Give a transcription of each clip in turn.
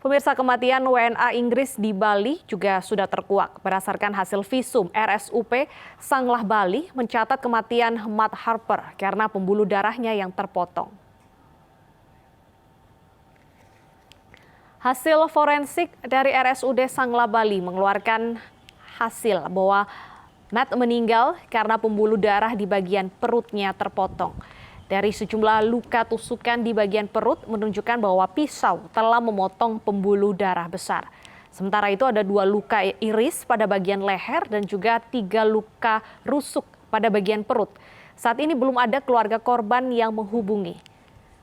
Pemirsa, kematian WNA Inggris di Bali juga sudah terkuak. Berdasarkan hasil visum RSUP, Sanglah Bali mencatat kematian Matt Harper karena pembuluh darahnya yang terpotong. Hasil forensik dari RSUD Sanglah Bali mengeluarkan hasil bahwa Matt meninggal karena pembuluh darah di bagian perutnya terpotong. Dari sejumlah luka tusukan di bagian perut menunjukkan bahwa pisau telah memotong pembuluh darah besar. Sementara itu ada 2 luka iris pada bagian leher dan juga 3 luka rusuk pada bagian perut. Saat ini belum ada keluarga korban yang menghubungi.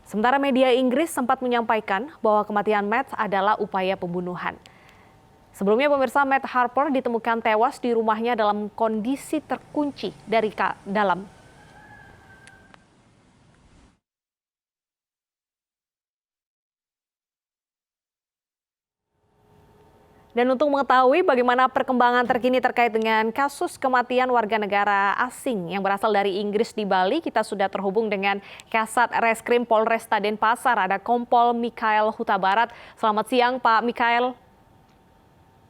Sementara media Inggris sempat menyampaikan bahwa kematian Matt adalah upaya pembunuhan. Sebelumnya pemirsa, Matt Harper ditemukan tewas di rumahnya dalam kondisi terkunci dari dalam. Dan untuk mengetahui bagaimana perkembangan terkini terkait dengan kasus kematian warga negara asing yang berasal dari Inggris di Bali, kita sudah terhubung dengan Kasat Reskrim Polresta Denpasar, ada Kompol Mikael Huta Barat. Selamat siang Pak Mikael.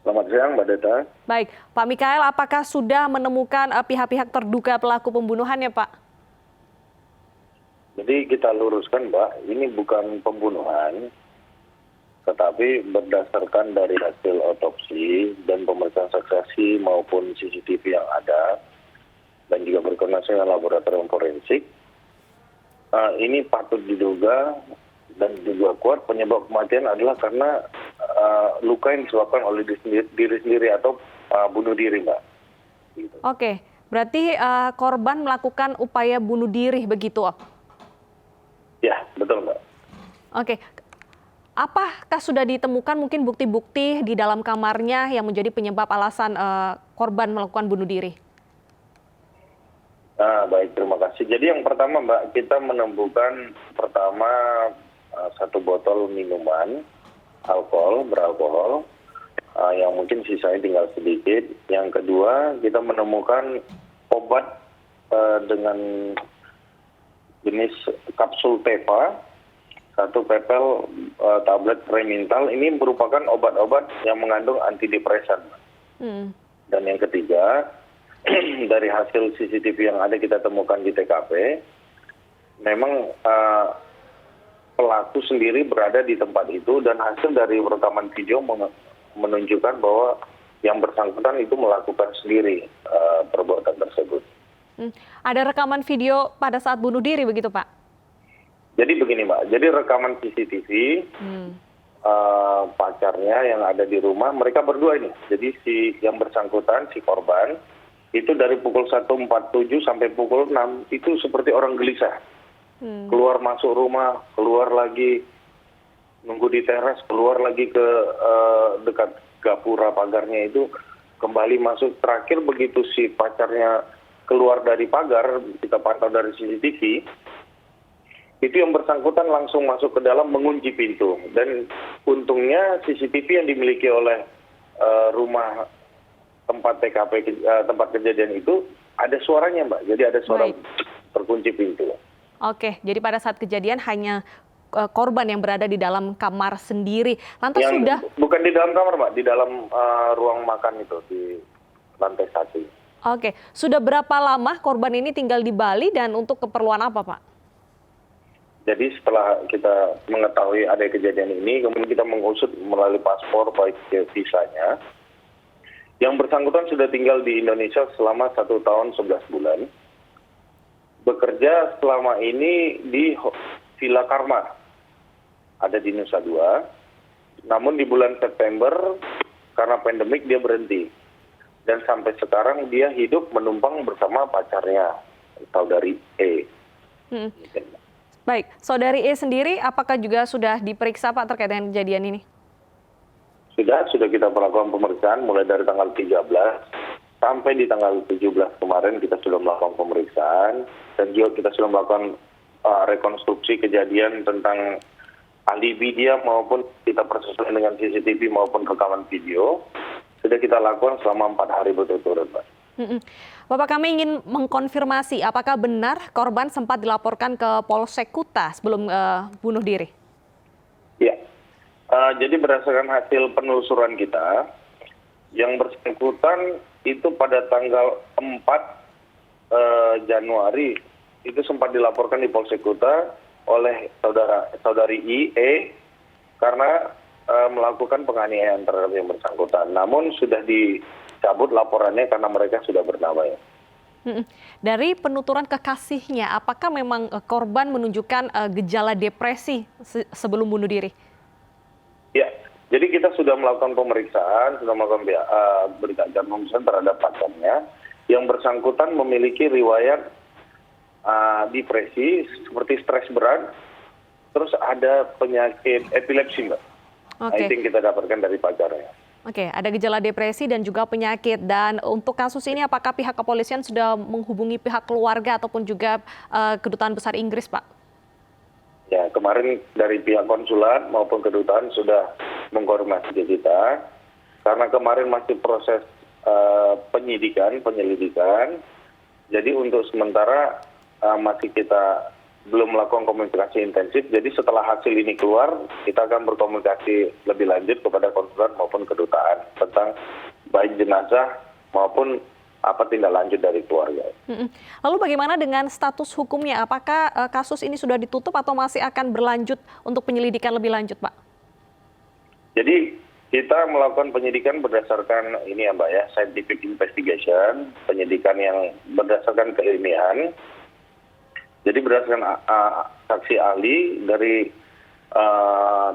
Selamat siang Mbak Deta. Baik, Pak Mikael, apakah sudah menemukan pihak-pihak terduga pelaku pembunuhannya Pak? Jadi kita luruskan Mbak, ini bukan pembunuhan, tetapi berdasarkan dari hasil otopsi dan pemeriksaan saksi maupun CCTV yang ada, dan juga berkoordinasi dengan laboratorium forensik, ini patut diduga dan juga kuat penyebab kematian adalah karena luka yang disebabkan oleh diri sendiri atau bunuh diri, Mbak. Oke, berarti korban melakukan upaya bunuh diri begitu? Ya, betul Mbak. Oke. Apakah sudah ditemukan mungkin bukti-bukti di dalam kamarnya yang menjadi penyebab alasan korban melakukan bunuh diri? Baik, terima kasih. Jadi yang pertama Mbak, kita menemukan pertama 1 botol minuman beralkohol, yang mungkin sisanya tinggal sedikit. Yang kedua, kita menemukan obat dengan jenis kapsul Teva, 1 pepel tablet Remintal. Ini merupakan obat-obat yang mengandung antidepresan. Dan yang ketiga, dari hasil CCTV yang ada kita temukan di TKP, memang pelaku sendiri berada di tempat itu, dan hasil dari rekaman video menunjukkan bahwa yang bersangkutan itu melakukan sendiri perbuatan tersebut. Ada rekaman video pada saat bunuh diri begitu Pak? Jadi begini Mbak, jadi rekaman CCTV pacarnya yang ada di rumah, mereka berdua ini. Jadi si yang bersangkutan, si korban, itu dari pukul 1.47 sampai pukul 6, itu seperti orang gelisah. Keluar masuk rumah, keluar lagi, nunggu di teras, keluar lagi ke dekat gapura pagarnya itu, kembali masuk. Terakhir begitu si pacarnya keluar dari pagar, kita pantau dari CCTV, itu yang bersangkutan langsung masuk ke dalam mengunci pintu. Dan untungnya CCTV yang dimiliki oleh rumah tempat TKP, tempat kejadian itu, ada suaranya Mbak. Jadi ada suara terkunci pintu. Oke, jadi pada saat kejadian hanya korban yang berada di dalam kamar sendiri. Lantas yang sudah... Bukan di dalam kamar Mbak, di dalam ruang makan itu, di lantai 1. Oke, sudah berapa lama korban ini tinggal di Bali dan untuk keperluan apa Pak? Jadi setelah kita mengetahui ada kejadian ini, kemudian kita mengusut melalui paspor baik visanya. Yang bersangkutan sudah tinggal di Indonesia selama 1 tahun 11 bulan. Bekerja selama ini di Villa Karma, ada di Nusa Dua. Namun di bulan September karena pandemik dia berhenti. Dan sampai sekarang dia hidup menumpang bersama pacarnya, saudari E. Baik, saudari E sendiri apakah juga sudah diperiksa Pak terkait dengan kejadian ini? Sudah kita melakukan pemeriksaan mulai dari tanggal 13 sampai di tanggal 17 kemarin kita sudah melakukan pemeriksaan, dan juga kita sudah melakukan rekonstruksi kejadian tentang alibi dia maupun kita persesuaian dengan CCTV maupun rekaman video. Sudah kita lakukan selama 4 hari berturut-turut, Pak. Bapak, kami ingin mengkonfirmasi apakah benar korban sempat dilaporkan ke Polsek Kuta sebelum bunuh diri? Ya, Jadi berdasarkan hasil penelusuran kita, yang bersangkutan itu pada tanggal 4 Januari itu sempat dilaporkan di Polsek Kuta oleh saudari IE karena melakukan penganiayaan terhadap yang bersangkutan. Namun sudah dicabut laporannya karena mereka sudah bernama ya. Dari penuturan kekasihnya, apakah memang korban menunjukkan gejala depresi sebelum bunuh diri? Ya, jadi kita sudah melakukan pemeriksaan, sudah melakukan berita acara pemeriksaan terhadap pacarnya. Yang bersangkutan memiliki riwayat depresi seperti stres berat, terus ada penyakit epilepsi, Mbak. Oke. Itu yang kita dapatkan dari pacarnya. Oke, ada gejala depresi dan juga penyakit. Dan untuk kasus ini apakah pihak kepolisian sudah menghubungi pihak keluarga ataupun juga Kedutaan Besar Inggris, Pak? Ya, kemarin dari pihak konsulat maupun kedutaan sudah mengkoordinasi ke kita. Karena kemarin masih proses penyelidikan. Jadi untuk sementara masih kita belum melakukan komunikasi intensif. Jadi setelah hasil ini keluar, kita akan berkomunikasi lebih lanjut kepada konsulat maupun kedutaan tentang baik jenazah maupun apa tindak lanjut dari keluarga. Lalu bagaimana dengan status hukumnya? Apakah kasus ini sudah ditutup atau masih akan berlanjut untuk penyelidikan lebih lanjut, Pak? Jadi kita melakukan penyidikan berdasarkan ini ya Mbak ya, scientific investigation, penyidikan yang berdasarkan keilmian. Jadi berdasarkan saksi ahli dari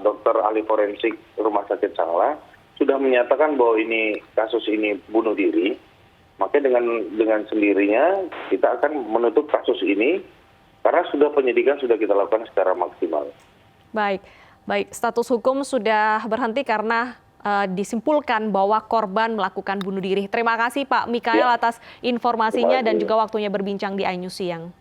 dokter ahli forensik Rumah Sakit Sanglah sudah menyatakan bahwa ini kasus ini bunuh diri. Maka dengan sendirinya kita akan menutup kasus ini karena sudah penyidikan sudah kita lakukan secara maksimal. Baik, status hukum sudah berhenti karena disimpulkan bahwa korban melakukan bunuh diri. Terima kasih Pak Mikael atas informasinya dan juga waktunya berbincang di iNews Siang.